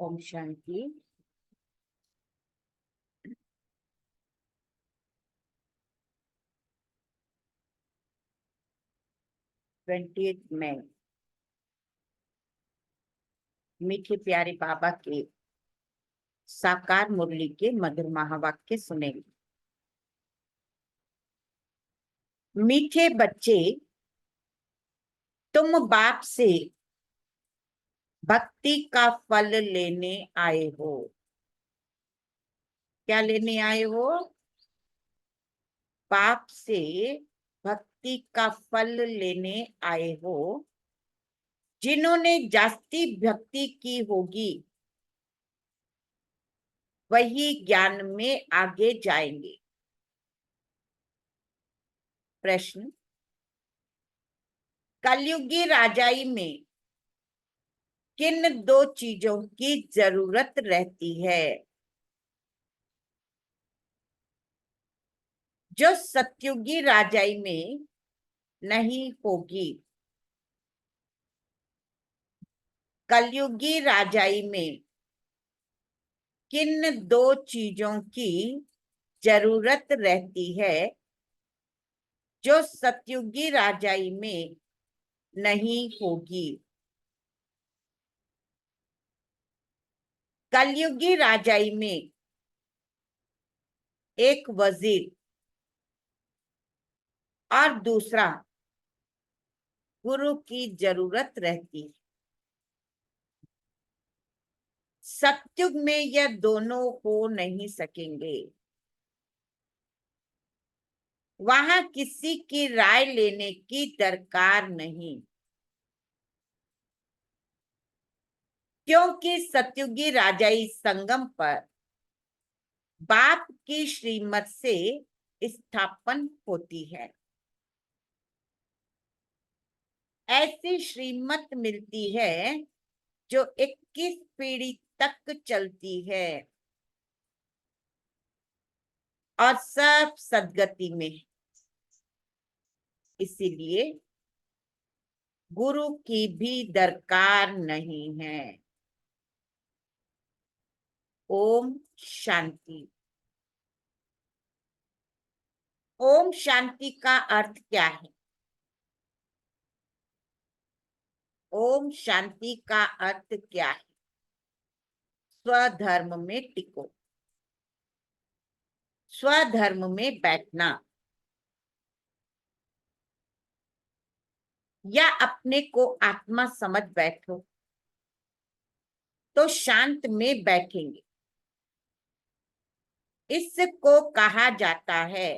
Om Shanti. Twenty मई मीठे प्यारे बाबा के साकार मुरली के मधुर महावाक्य सुनेंगे। मीठे बच्चे, तुम बाप से भक्ति का फल लेने आए हो। क्या लेने आए हो? बाप से भक्ति का फल लेने आए हो। जिन्होंने जास्ती भक्ति की होगी वही ज्ञान में आगे जाएंगे। प्रश्न, कलयुगी राजाई में किन दो चीजों की जरूरत रहती है जो सतयुगी राजाई में नहीं होगी? कलयुगी राजाई में किन दो चीजों की जरूरत रहती है जो सतयुगी राजाई में नहीं होगी? कलयुगी राजाई में एक वजीर और दूसरा गुरु की जरूरत रहती है। सतयुग में यह दोनों हो नहीं सकेंगे। वहां किसी की राय लेने की दरकार नहीं, क्योंकि सतयुगी राजाई संगम पर बाप की श्रीमत से स्थापन होती है। ऐसी श्रीमत मिलती है जो 21 पीढ़ी तक चलती है और सब सदगति में। इसीलिए गुरु की भी दरकार नहीं है। ओम शांति। ओम शांति का अर्थ क्या है? ओम शांति का अर्थ क्या है? स्वधर्म में टिको, स्वधर्म में बैठना, या अपने को आत्मा समझ बैठो तो शांत में बैठेंगे। इसको कहा जाता है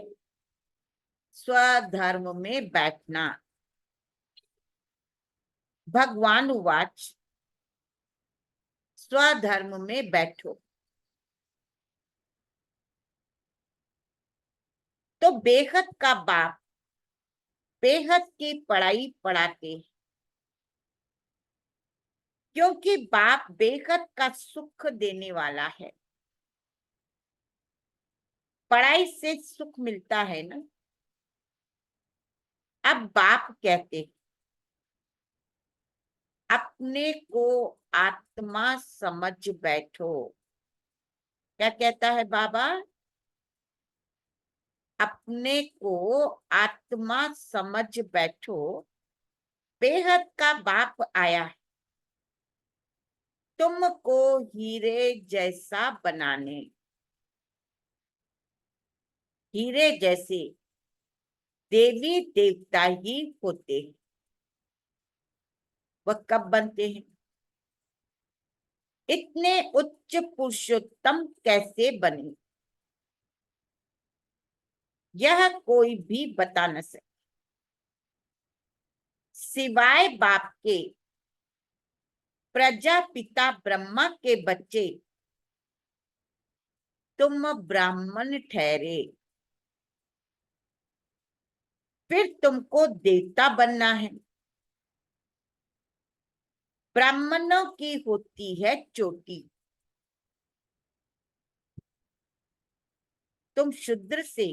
स्वधर्म में बैठना। भगवान उवाच, स्वधर्म में बैठो। तो बेहद का बाप बेहद की पढ़ाई पढ़ाते हैं, क्योंकि बाप बेहद का सुख देने वाला है। पढ़ाई से सुख मिलता है ना। अब बाप कहते हैं, अपने को आत्मा समझ बैठो। क्या कहता है बाबा? अपने को आत्मा समझ बैठो। बेहद का बाप आया है तुमको हीरे जैसा बनाने। हीरे जैसे देवी देवता ही होते हैं। वह कब बनते हैं? इतने उच्च पुरुषोत्तम कैसे बने, यह कोई भी बता न सके सिवाय बाप के। प्रजापिता ब्रह्मा के बच्चे तुम ब्राह्मण ठहरे, फिर तुमको देवता बनना है। ब्राह्मणों की होती है चोटी, तुम शूद्र से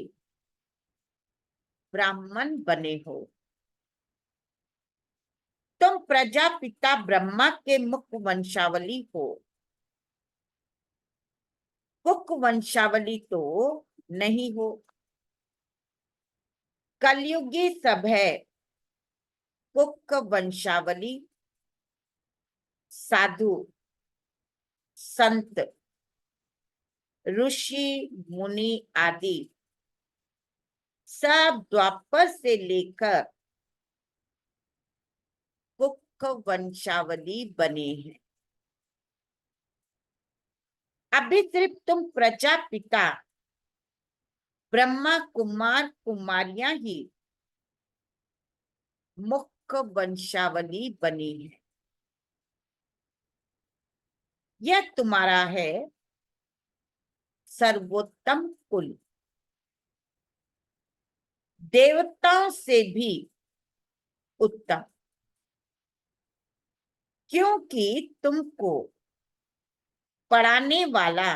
ब्राह्मण बने हो। तुम प्रजापिता ब्रह्मा के मुख वंशावली हो। कुक वंशावली तो नहीं हो। कलयुगी सब है कुक वंशावली, साधु संत ऋषि मुनि आदि सब द्वापर से लेकर कुक वंशावली बने हैं। अभी सिर्फ तुम प्रजापिता ब्रह्मा कुमार कुमारियां ही मुख वंशावली बनी है। यह तुम्हारा है सर्वोत्तम कुल, देवताओं से भी उत्तम, क्योंकि तुमको पढ़ाने वाला,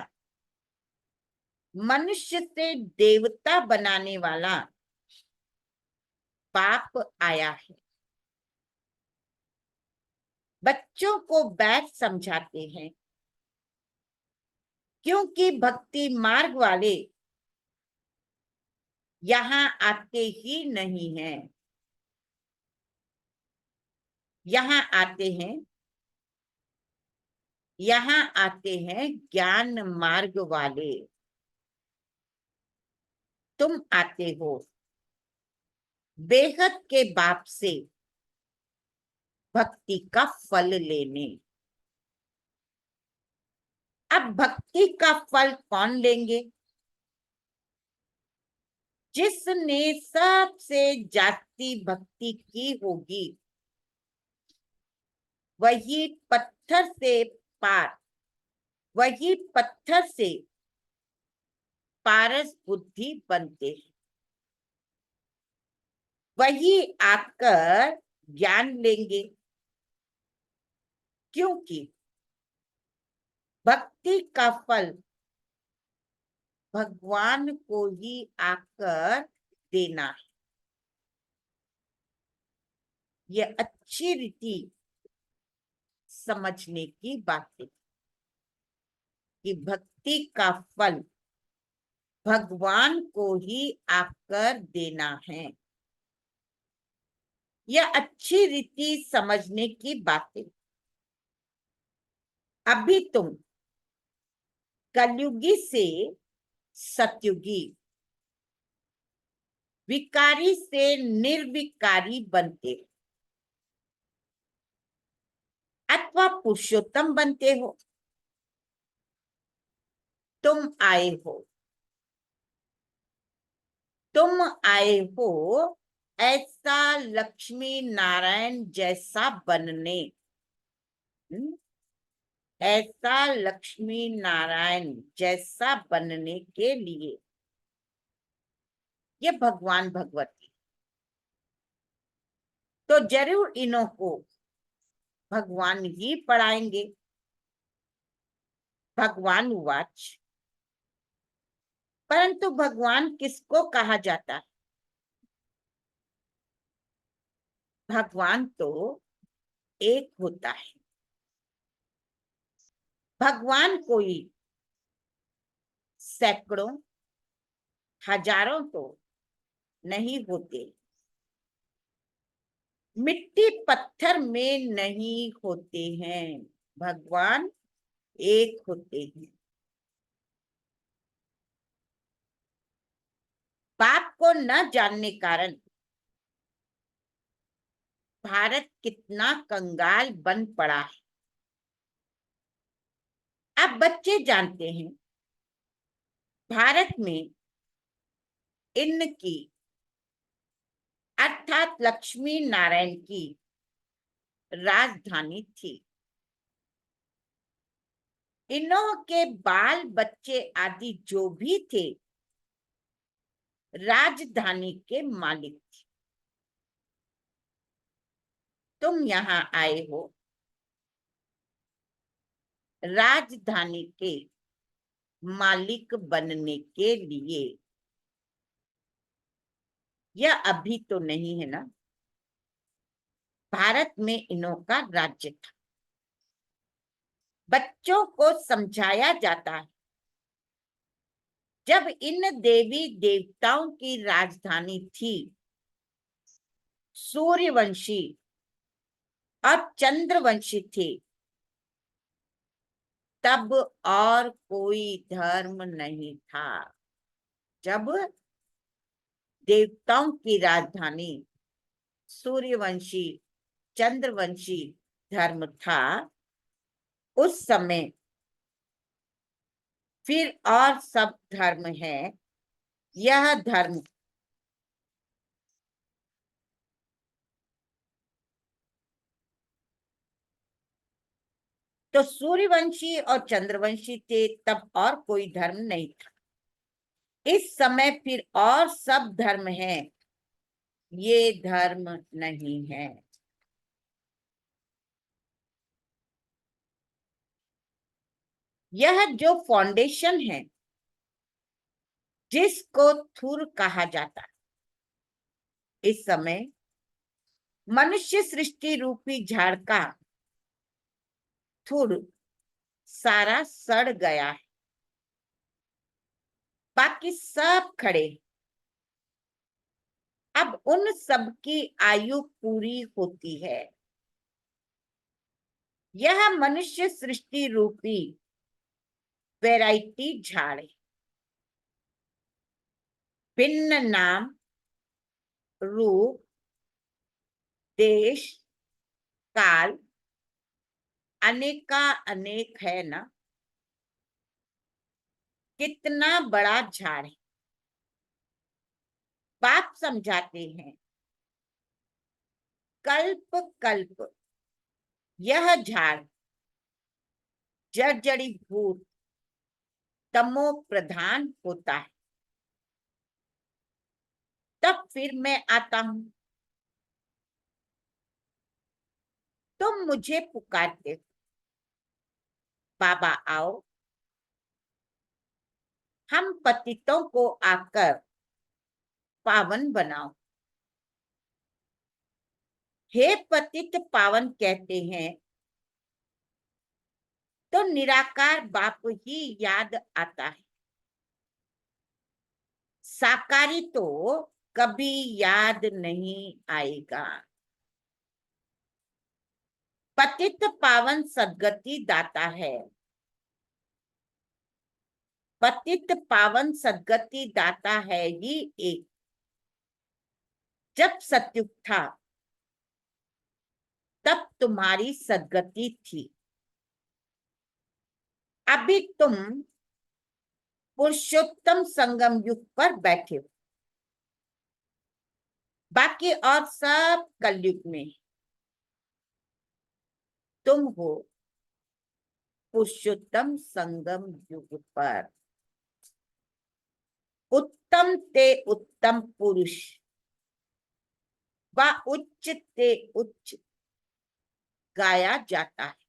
मनुष्य से देवता बनाने वाला बाप आया है। बच्चों को बैठ समझाते हैं, क्योंकि भक्ति मार्ग वाले यहाँ आते ही नहीं हैं। यहाँ आते हैं, यहाँ आते हैं ज्ञान मार्ग वाले। तुम आते हो बेहद के बाप से भक्ति का फल लेने। अब भक्ति का फल कौन लेंगे? जिसने सबसे जास्ती भक्ति की होगी, वही पत्थर से पार, वही पत्थर से पारस बुद्धि बनते हैं। वही आकर ज्ञान लेंगे, क्योंकि भक्ति का फल भगवान को ही आकर देना है। यह अच्छी रीति समझने की बात है कि भक्ति का फल भगवान को ही आकर देना है। यह अच्छी रीति समझने की बात है। अभी तुम कलयुगी से सतयुगी, विकारी से निर्विकारी बनते हो, अथवा पुरुषोत्तम बनते हो। तुम आए हो, तुम आए हो ऐसा लक्ष्मी नारायण जैसा बनने। ऐसा लक्ष्मी नारायण जैसा बनने के लिए। ये भगवान भगवती तो जरूर इन्हों को भगवान ही पढ़ाएंगे। भगवान उवाच, परंतु भगवान किसको कहा जाता है? भगवान तो एक होता है। भगवान कोई सैकड़ों हजारों तो नहीं होते, मिट्टी पत्थर में नहीं होते हैं। भगवान एक होते हैं। बाप को न जानने कारण भारत कितना कंगाल बन पड़ा है। अब बच्चे जानते हैं भारत में इनकी अर्थात लक्ष्मी नारायण की राजधानी थी। इन्हों के बाल बच्चे आदि जो भी थे, राजधानी के मालिक थे। तुम यहाँ आए हो राजधानी के मालिक बनने के लिए। यह अभी तो नहीं है ना। भारत में इन्हों का राज्य था। बच्चों को समझाया जाता है जब इन देवी देवताओं की राजधानी थी सूर्यवंशी और चंद्रवंशी थे, तब और कोई धर्म नहीं था। जब देवताओं की राजधानी सूर्यवंशी चंद्रवंशी धर्म था, उस समय फिर और सब धर्म है। यह धर्म तो सूर्यवंशी और चंद्रवंशी थे, तब और कोई धर्म नहीं था। इस समय फिर और सब धर्म है, ये धर्म नहीं है। यह जो फाउंडेशन है, जिसको थुर कहा जाता है, इस समय मनुष्य सृष्टि रूपी झाड़ का थुर सारा सड़ गया है। बाकी सब खड़े। अब उन सब की आयु पूरी होती है। यह मनुष्य सृष्टि रूपी वैरायटी झाड़ है। भिन्न नाम, रूप, देश, काल, अनेका अनेक है ना। कितना बड़ा झाड़ है। बाप समझाते हैं, कल्प कल्प यह झाड़ जर्जरी भूत तमो प्रधान होता है। तब फिर मैं आता हूं, तुम मुझे पुकारते हो, बाबा आओ, हम पतितों को आकर पावन बनाओ। हे पतित पावन कहते हैं तो निराकार बाप ही याद आता है। साकारी तो कभी याद नहीं आएगा। पतित पावन सदगति दाता है। पतित पावन सदगति दाता है ही एक। जब सतयुग था, तब तुम्हारी सदगति थी। अभी तुम पुरुषोत्तम संगम युग पर बैठे हो। बाकी और सब कलयुग में तुम हो पुरुषोत्तम संगम युग पर। उत्तम ते उत्तम पुरुष व उच्च ते उच्च गाया जाता है।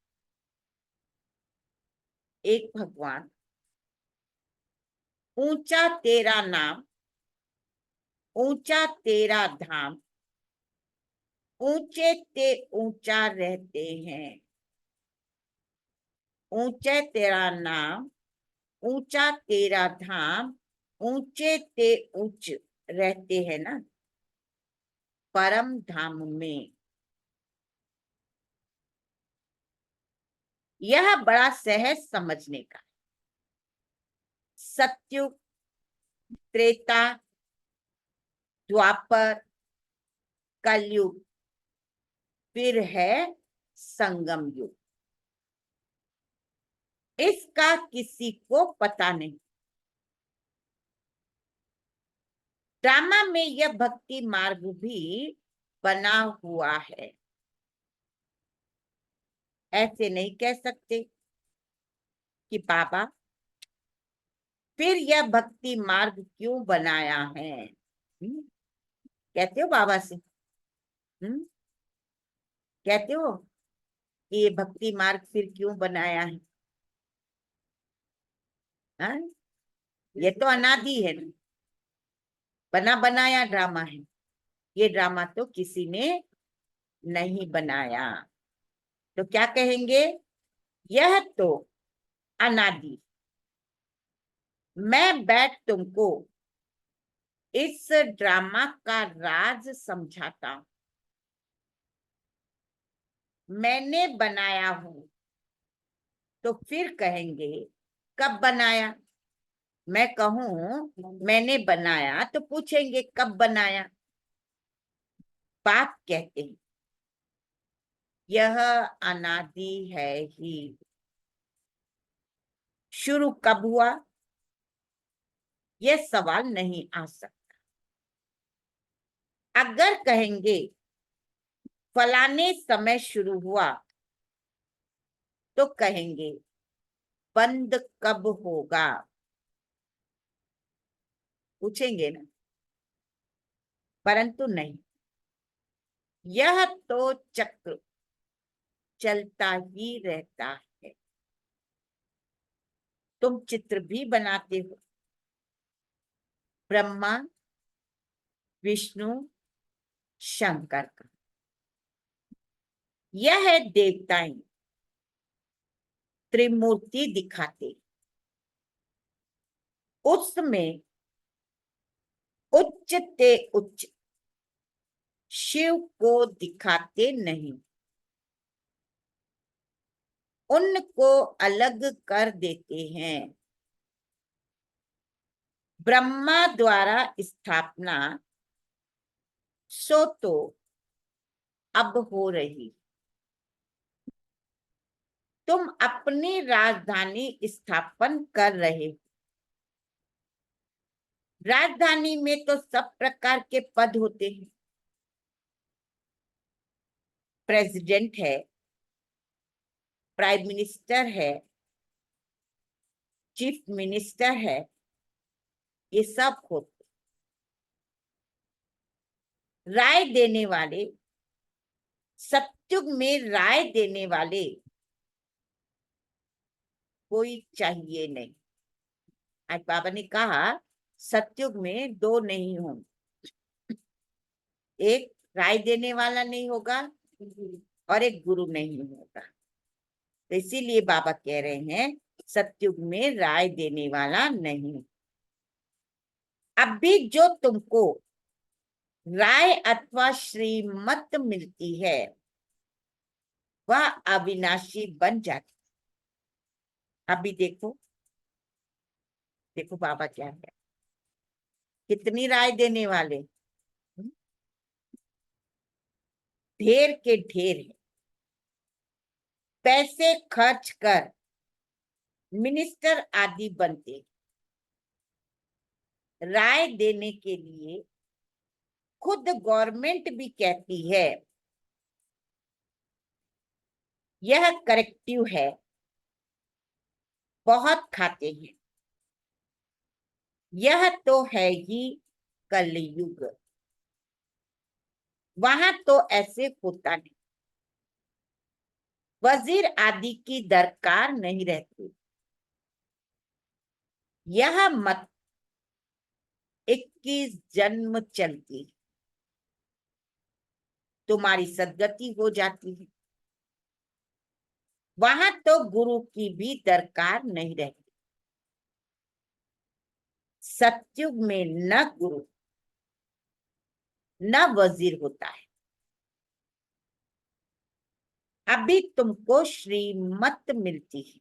एक भगवान, ऊंचा तेरा नाम, ऊंचा तेरा धाम, ऊंचे ते ऊंचा रहते हैं। ऊंचे तेरा नाम, ऊंचा तेरा धाम, ऊंचे ते उच्च रहते हैं ना परम धाम में। यह बड़ा सहज समझने का। सत्युग, त्रेता, द्वापर, कलयुग, फिर है संगम युग। इसका किसी को पता नहीं। ड्रामा में यह भक्ति मार्ग भी बना हुआ है। ऐसे नहीं कह सकते कि बाबा फिर यह भक्ति मार्ग क्यों बनाया है। कहते हो बाबा से, कहते हो कि ये भक्ति मार्ग फिर क्यों बनाया है। हाँ? ये तो अनादि है ना, बना बनाया ड्रामा है। ये ड्रामा तो किसी ने नहीं बनाया। तो क्या कहेंगे, यह तो अनादि मैं बैठ तुमको इस ड्रामा का राज समझाता हूं। मैंने बनाया हूं तो फिर कहेंगे कब बनाया। मैं कहूं मैंने बनाया तो पूछेंगे कब बनाया। बाप कहते हैं यह अनादि है ही। शुरू कब हुआ यह सवाल नहीं आ सकता। अगर कहेंगे फलाने समय शुरू हुआ तो कहेंगे बंद कब होगा, पूछेंगे ना। परंतु नहीं, यह तो चक्र चलता ही रहता है। तुम चित्र भी बनाते हो, ब्रह्मा विष्णु शंकर का। यह है देवताएं त्रिमूर्ति दिखाते, उसमें उच्च ते उच्च शिव को दिखाते नहीं, उनको अलग कर देते हैं। ब्रह्मा द्वारा स्थापना सो तो अब हो रही। तुम अपनी राजधानी स्थापन कर रहे हो। राजधानी में तो सब प्रकार के पद होते हैं। प्रेसिडेंट है, प्राइम मिनिस्टर है, चीफ मिनिस्टर है, ये सब होते। राय देने वाले, सत्युग में राय देने वाले कोई चाहिए नहीं। आज बाबा ने कहा सत्युग में दो नहीं होंगे, एक राय देने वाला नहीं होगा और एक गुरु नहीं होगा। तो इसीलिए बाबा कह रहे हैं सत्युग में राय देने वाला नहीं। अब भी जो तुमको राय अथवा श्रीमत मिलती है वह अविनाशी बन जाती। अभी देखो, देखो बाबा क्या है, कितनी राय देने वाले, ढेर के ढेर है। पैसे खर्च कर मिनिस्टर आदि बनते, राय देने के लिए खुद गवर्नमेंट भी कहती है यह करेक्टिव है, बहुत खाते हैं। यह तो है ही कलयुग, वहां तो ऐसे होता नहीं। वजीर आदि की दरकार नहीं रहती। यह मत 21 जन्म चलती, तुम्हारी सदगति हो जाती है। वहां तो गुरु की भी दरकार नहीं रहती। सतयुग में न गुरु न वजीर होता है। अभी तुमको श्रीमत मिलती है,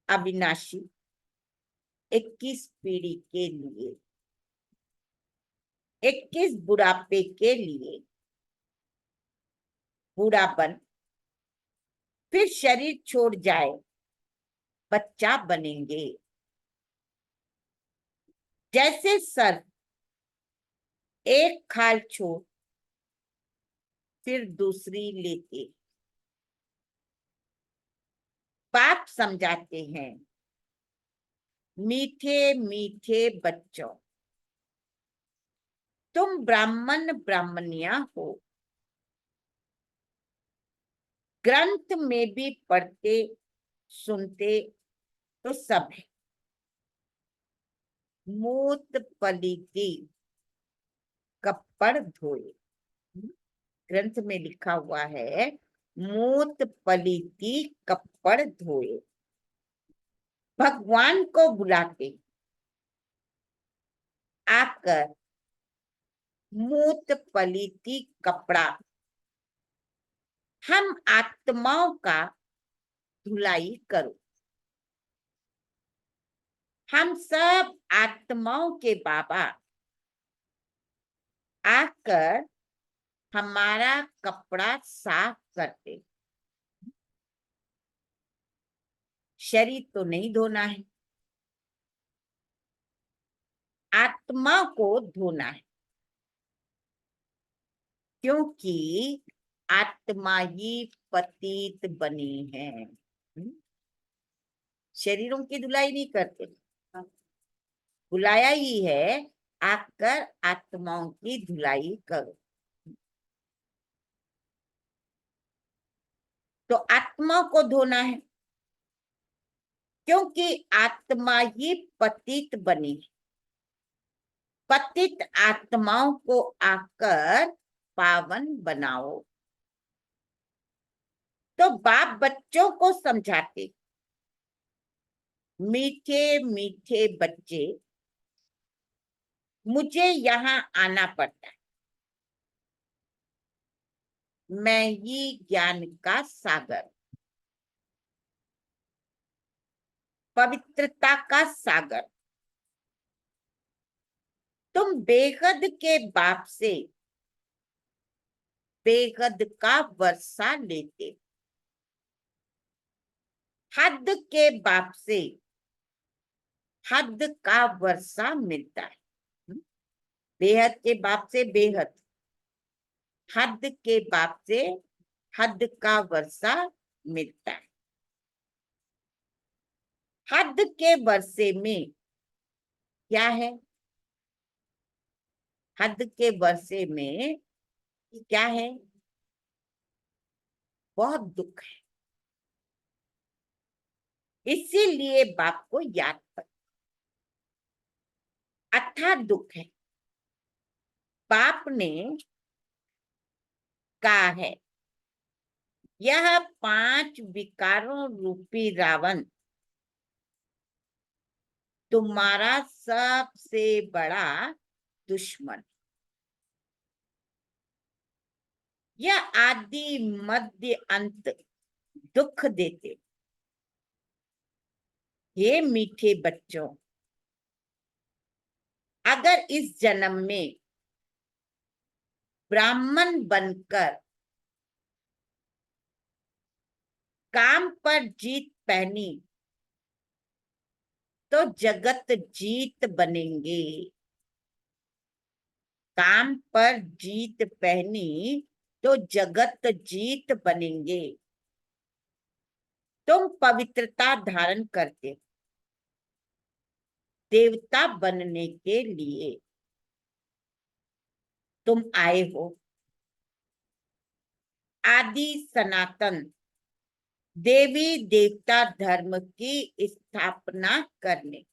अविनाशी 21 पीढ़ी के लिए, 21 बुढ़ापे के लिए। बूढ़ापन फिर शरीर छोड़ जाए, बच्चा बनेंगे। जैसे सर एक खाल छोड़ फिर दूसरी लेते। बाप समझाते हैं मीठे मीठे बच्चों, तुम ब्राह्मण ब्राह्मणिया हो। ग्रंथ में भी पढ़ते सुनते तो सब है। मूत पलीती कपड़ धोए, ग्रंथ में लिखा हुआ है मूत पलीती कपड़ धोए। भगवान को बुलाते आकर मूत पलीती कपड़ा, हम आत्माओं का धुलाई करो। हम सब आत्माओं के बाबा आकर हमारा कपड़ा साफ करते। शरीर तो नहीं धोना है, आत्मा को धोना है, क्योंकि आत्मा ही पतित बनी है। शरीरों की धुलाई नहीं करते, बुलाया ही है आकर आत्माओं की धुलाई करो। तो आत्मा को धोना है, क्योंकि आत्मा ही पतित बनी है। पतित आत्माओं को आकर पावन बनाओ। तो बाप बच्चों को समझाते, मीठे मीठे बच्चे, मुझे यहाँ आना पड़ता है। मैं ही ज्ञान का सागर, पवित्रता का सागर। तुम बेहद के बाप से बेहद का वर्षा लेते, हद के बाप से हद का वर्षा मिलता है। बेहद के बाप से बेहद, हद के बाप से हद का वर्षा मिलता है। हद के वर्षे में क्या है? हद के वर्षे में क्या है? बहुत दुख है। इसीलिए बाप को याद कर, अथाह दुख है। बाप ने कहा है, यह 5 विकारों रूपी रावण तुम्हारा सबसे बड़ा दुश्मन। यह आदि मध्य अंत दुख देते। ये मीठे बच्चों, अगर इस जन्म में ब्राह्मण बनकर काम पर जीत पहनी तो जगत जीत बनेंगे। काम पर जीत पहनी तो जगत जीत बनेंगे। तुम पवित्रता धारण करते देवता बनने के लिए तुम आए हो। आदि सनातन देवी देवता धर्म की स्थापना करने।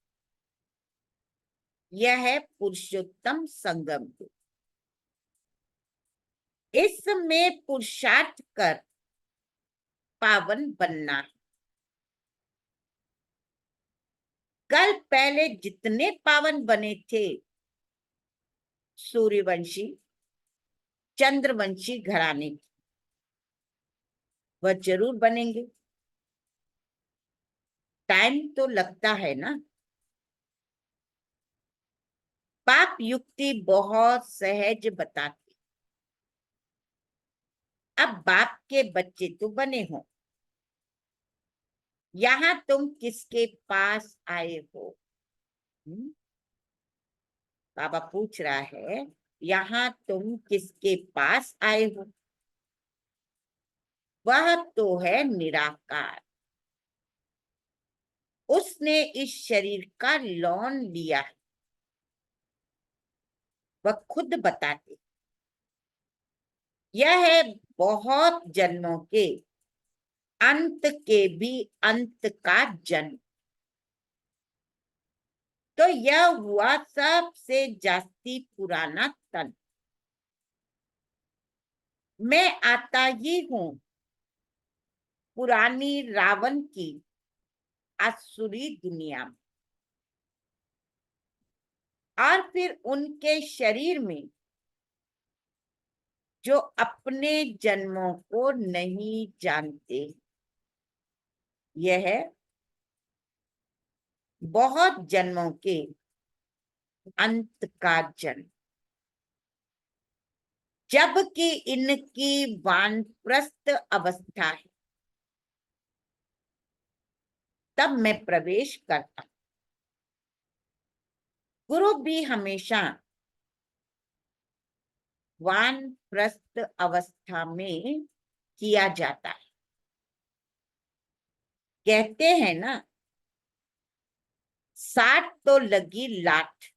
यह है पुरुषोत्तम संगम। इसमें पुरुषार्थ कर पावन बनना है। कल पहले जितने पावन बने थे, सूर्यवंशी चंद्रवंशी घराने की, वह जरूर बनेंगे। टाइम तो लगता है ना। पाप युक्ति बहुत सहज बताती। अब बाप के बच्चे तो बने हो, यहाँ तुम किसके पास आए हो? बाबा पूछ रहा है, यहाँ तुम किसके पास आए हो? वह तो है निराकार। उसने इस शरीर का लॉन लिया है। वह खुद बताते, यह है बहुत जन्मों के अंत के भी अंत का जन्म। तो यह हुआ सबसे जास्ती पुराना तन। मैं आता ही हूं पुरानी रावण की आसुरी दुनिया में, और फिर उनके शरीर में जो अपने जन्मों को नहीं जानते, यह बहुत जन्मों के अंत का जन्म, जबकि इनकी वानप्रस्थ अवस्था है, तब मैं प्रवेश करता हूं। गुरु भी हमेशा वानप्रस्थ अवस्था में किया जाता है। कहते हैं ना, 60 तो लगी लाठ,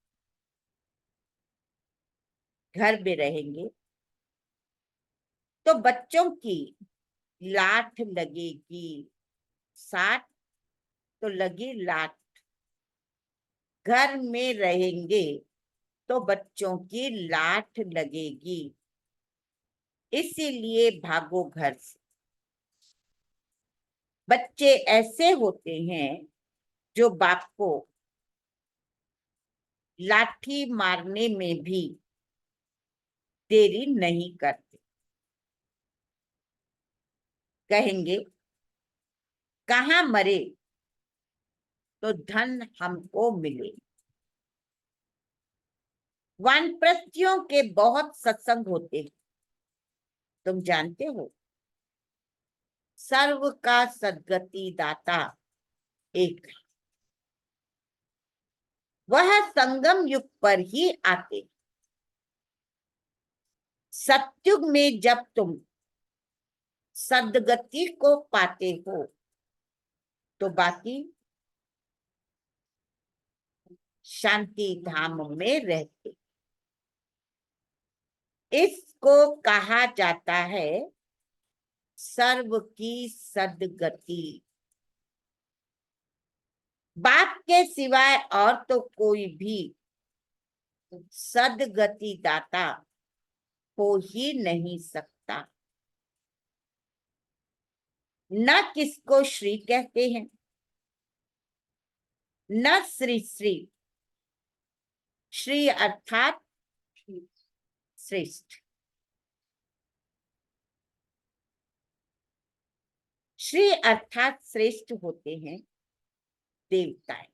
घर में रहेंगे तो बच्चों की लाठ लगेगी। 60 तो लगी लाठ, घर में रहेंगे तो बच्चों की लाठ लगेगी, इसीलिए भागो घर से। बच्चे ऐसे होते हैं जो बाप को लाठी मारने में भी देरी नहीं करते। कहेंगे कहाँ मरे तो धन हमको मिले। वानप्रस्थियों के बहुत सत्संग होते हैं, तुम जानते हो। सर्व का सद्गति दाता एक, वह संगम युग पर ही आते। सत्युग में जब तुम सद्गति को पाते हो तो बाकी शांति धाम में रहते। इसको कहा जाता है सर्व की सद्गति। बाप के सिवाय और तो कोई भी सद्गति दाता हो ही नहीं सकता। न किसको श्री कहते हैं, न श्री श्री। श्री अर्थात श्रेष्ठ। श्री अर्थात श्रेष्ठ होते हैं देवताएं।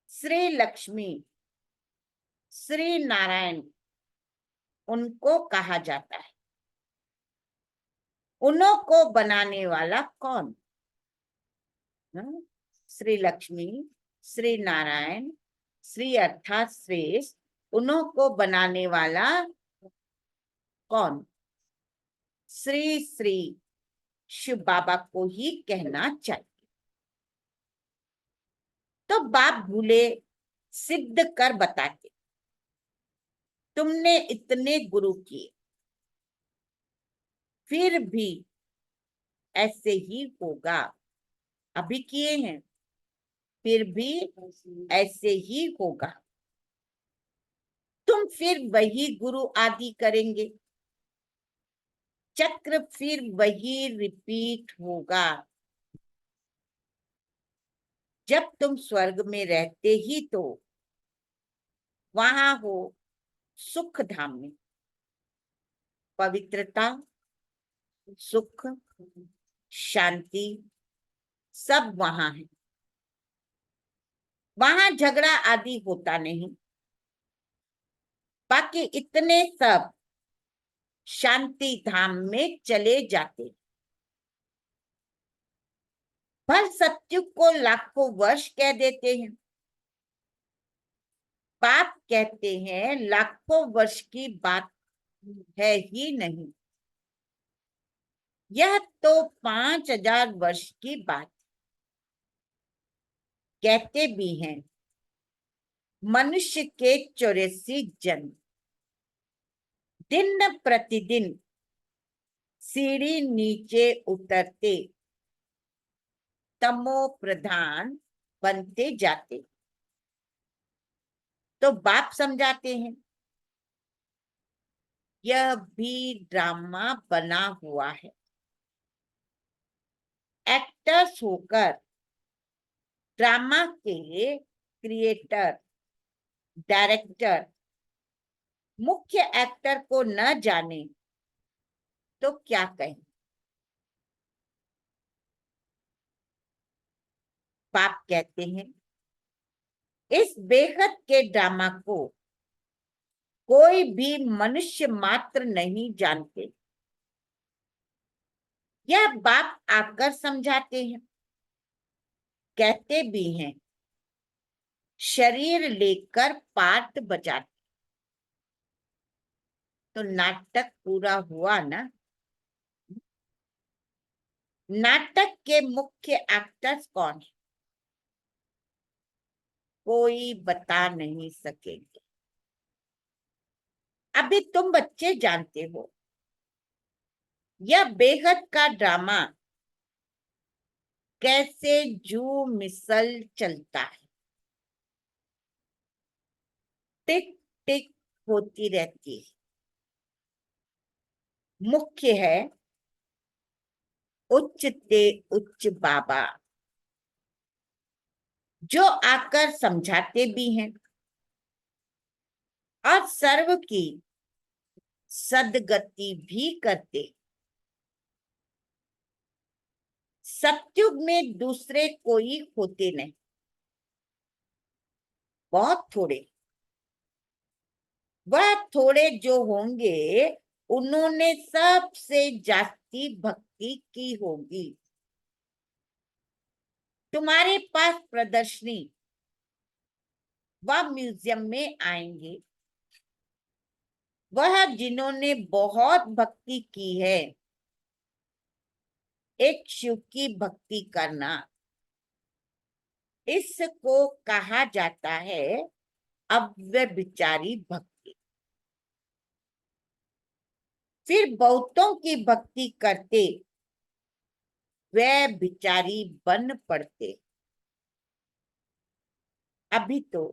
श्री लक्ष्मी, श्री नारायण उनको कहा जाता है। उन्हों को बनाने वाला कौन? श्री लक्ष्मी, श्री नारायण, श्री अर्थात श्रेष्ठ, उन्हों को बनाने वाला कौन? श्री श्री शिव बाबा को ही कहना चाहिए। तो बाप भूले सिद्ध कर बताते, तुमने इतने गुरु किए फिर भी ऐसे ही होगा। अभी किए हैं फिर भी ऐसे ही होगा। तुम फिर वही गुरु आदि करेंगे, चक्र फिर वही रिपीट होगा। जब तुम स्वर्ग में रहते ही तो वहां हो सुख धाम में, पवित्रता, सुख, शांति सब वहां है। वहां झगड़ा आदि होता नहीं। बाकी इतने सब शांति धाम में चले जाते। भर सत्युग को लाखों वर्ष कह देते हैं। बाप कहते हैं लाखों वर्ष की बात है ही नहीं, यह तो 5000 वर्ष की बात। कहते भी हैं मनुष्य के 84 जन्म, दिन प्रतिदिन सीढ़ी नीचे उतरते तमो प्रधान बनते जाते। तो बाप समझाते हैं यह भी ड्रामा बना हुआ है। एक्टर्स होकर ड्रामा के क्रिएटर, डायरेक्टर मुख्य एक्टर को न जाने तो क्या कहें? पाप कहते हैं इस बेहद के ड्रामा को कोई भी मनुष्य मात्र नहीं जानते। यह बाप आकर समझाते हैं, कहते भी हैं, शरीर लेकर पाठ बजाते। तो नाटक पूरा हुआ ना। नाटक के मुख्य एक्टर्स कौन है? कोई बता नहीं सकेंगे। अभी तुम बच्चे जानते हो यह बेहद का ड्रामा कैसे जू मिसल चलता है। टिक टिक होती रहती है। मुख्य है उच्च ते उच्च बाबा, जो आकर समझाते भी हैं और सर्व की सदगति भी करते। सतयुग में दूसरे कोई होते नहीं, बहुत थोड़े। वह थोड़े जो होंगे उन्होंने सबसे जास्ती भक्ति की होगी। तुम्हारे पास प्रदर्शनी व म्यूजियम में आएंगे वह जिन्होंने बहुत भक्ति की है। एक शिव की भक्ति करना, इसको कहा जाता है अव्यभिचारी भक्ति। फिर बहुतों की भक्ति करते वे बिचारी बन पड़ते। अभी तो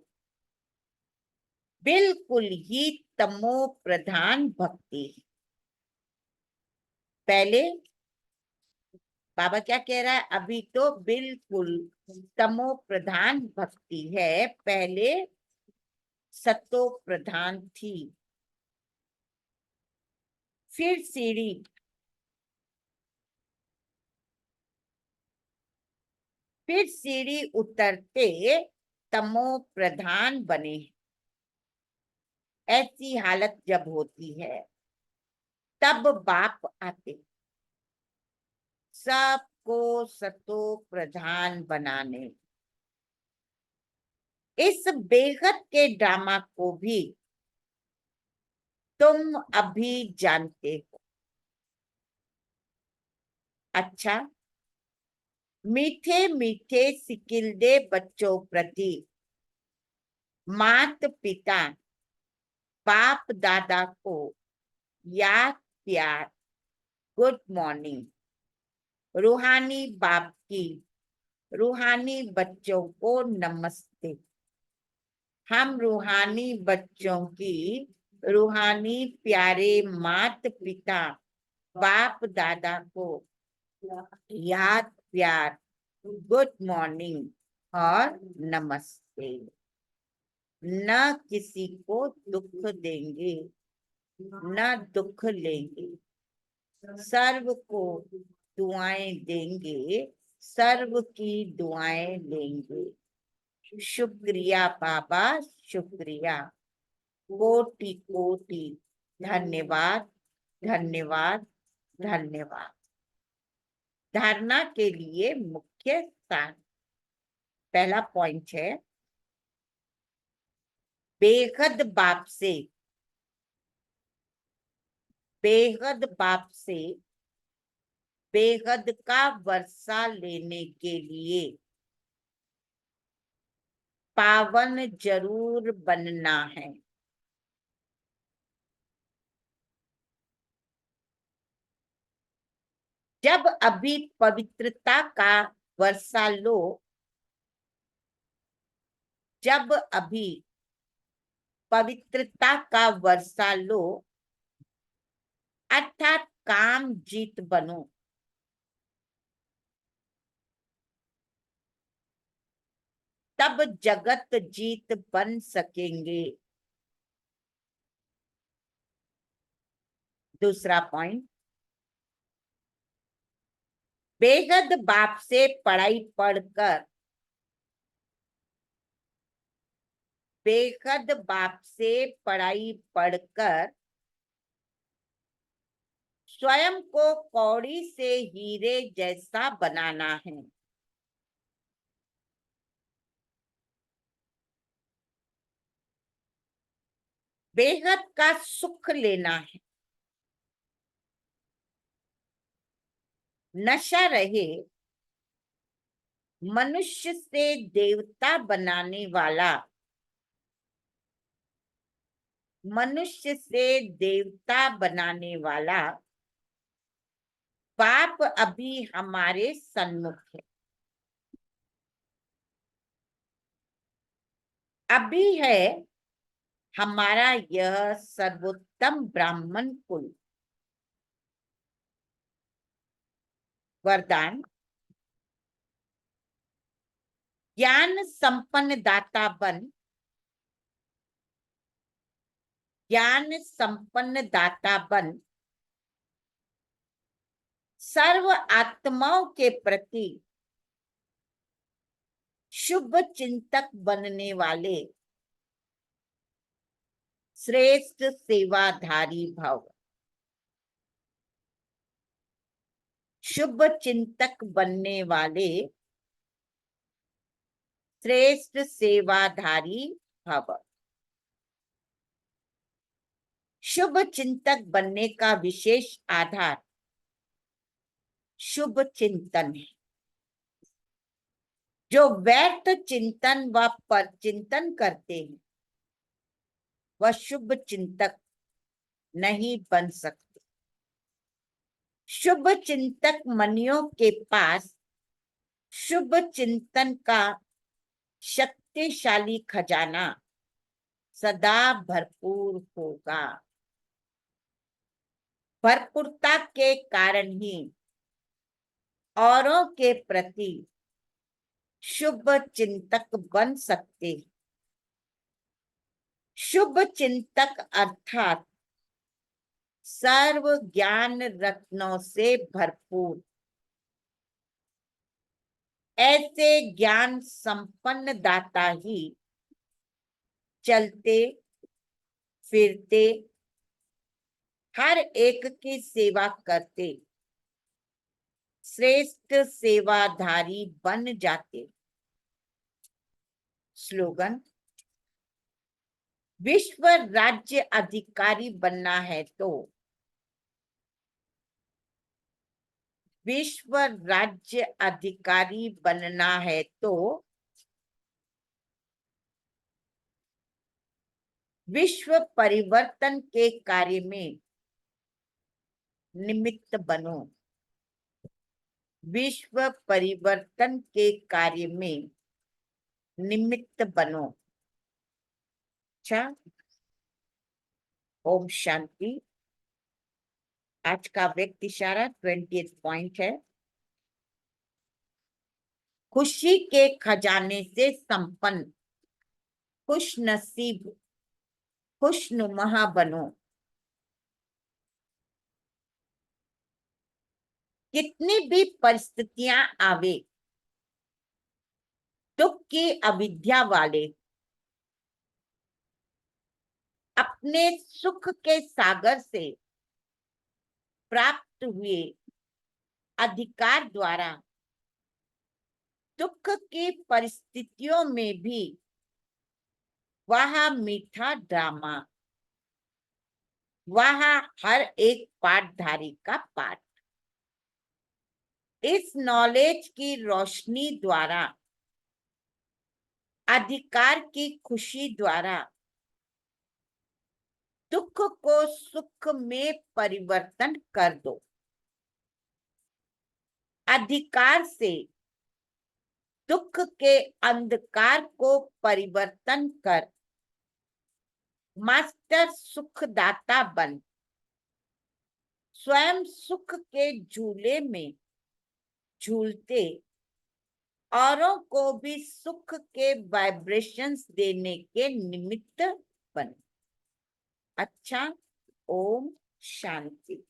बिल्कुल ही तमो प्रधान भक्ति है। पहले बाबा क्या कह रहा है? अभी तो बिल्कुल तमो प्रधान भक्ति है, पहले सतो प्रधान थी। फिर सीढ़ी उतरते तमो प्रधान बने। ऐसी हालत जब होती है तब बाप आते सबको सतो प्रधान बनाने। इस बेहद के ड्रामा को भी तुम अभी जानते हो। अच्छा, मीठे मीठे सिकिलदे बच्चों प्रति मात पिता बाप दादा को याद प्यार, गुड मॉर्निंग। रूहानी बाप की रूहानी बच्चों को नमस्ते। हम रूहानी बच्चों की रूहानी प्यारे मात पिता बाप दादा को याद प्यार, गुड मॉर्निंग और नमस्ते। न किसी को दुख देंगे न दुख लेंगे, सर्व को दुआएं देंगे, सर्व की दुआएं लेंगे। शुक्रिया बाबा, शुक्रिया, कोटि कोटि धन्यवाद, धन्यवाद, धन्यवाद। धारणा के लिए मुख्य स्थान। पहला पॉइंट है बेहद बाप से, बेहद बाप से बेहद का वर्षा लेने के लिए पावन जरूर बनना है। जब अभी पवित्रता का वर्षा लो, जब अभी पवित्रता का वर्षा लो, अर्थात काम जीत बनो। तब जगत जीत बन सकेंगे। दूसरा पॉइंट, बेहद बाप से पढ़ाई पढ़कर, बेहद बाप से पढ़ाई पढ़कर स्वयं को कौड़ी से हीरे जैसा बनाना है। बेहद का सुख लेना है। नशा रहे मनुष्य से देवता बनाने वाला, मनुष्य से देवता बनाने वाला पाप अभी हमारे सन्मुख है। अभी है हमारा यह सर्वोत्तम ब्राह्मण कुल। वरदान, ज्ञान संपन्न दाता बन, ज्ञान संपन्न दाता बन, सर्व आत्माओं के प्रति शुभ चिंतक बनने वाले श्रेष्ठ सेवाधारी भव। शुभ चिंतक बनने वाले श्रेष्ठ सेवाधारी भव। शुभ चिंतक बनने का विशेष आधार शुभ चिंतन है। जो व्यर्थ चिंतन व परचिंतन करते हैं वह शुभ चिंतक नहीं बन सकते। शुभ चिंतक मनियों के पास शुभ चिंतन का शक्तिशाली खजाना सदा भरपूर होगा। भरपूरता के कारण ही औरों के प्रति शुभ चिंतक बन सकते हैं। शुभ चिंतक अर्थात सर्व ज्ञान रत्नों से भरपूर, ऐसे ज्ञान संपन्न दाता ही चलते फिरते हर एक की सेवा करते श्रेष्ठ सेवाधारी बन जाते। स्लोगन, विश्व राज्य अधिकारी बनना है तो, विश्व राज्य अधिकारी बनना है तो विश्व परिवर्तन के कार्य में निमित्त बनो। विश्व परिवर्तन के कार्य में निमित्त बनो। अच्छा, ओम शांति। आज का व्यक्ति इशारा 20th पॉइंट है, खुशी के खजाने से संपन्न खुश नसीब खुशनुमा बनो। कितनी भी परिस्थितियां आवे, दुख की अविद्या वाले अपने सुख के सागर से प्राप्त हुए अधिकार द्वारा दुख की परिस्थितियों में भी वह मीठा ड्रामा, वह हर एक पाठधारी का पाठ इस नॉलेज की रोशनी द्वारा, अधिकार की खुशी द्वारा दुख को सुख में परिवर्तन कर दो। अधिकार से दुख के अंधकार को परिवर्तन कर मास्टर सुखदाता बन स्वयं सुख के झूले में झूलते औरों को भी सुख के वाइब्रेशंस देने के निमित्त बने। अच्छा, ओम शांति।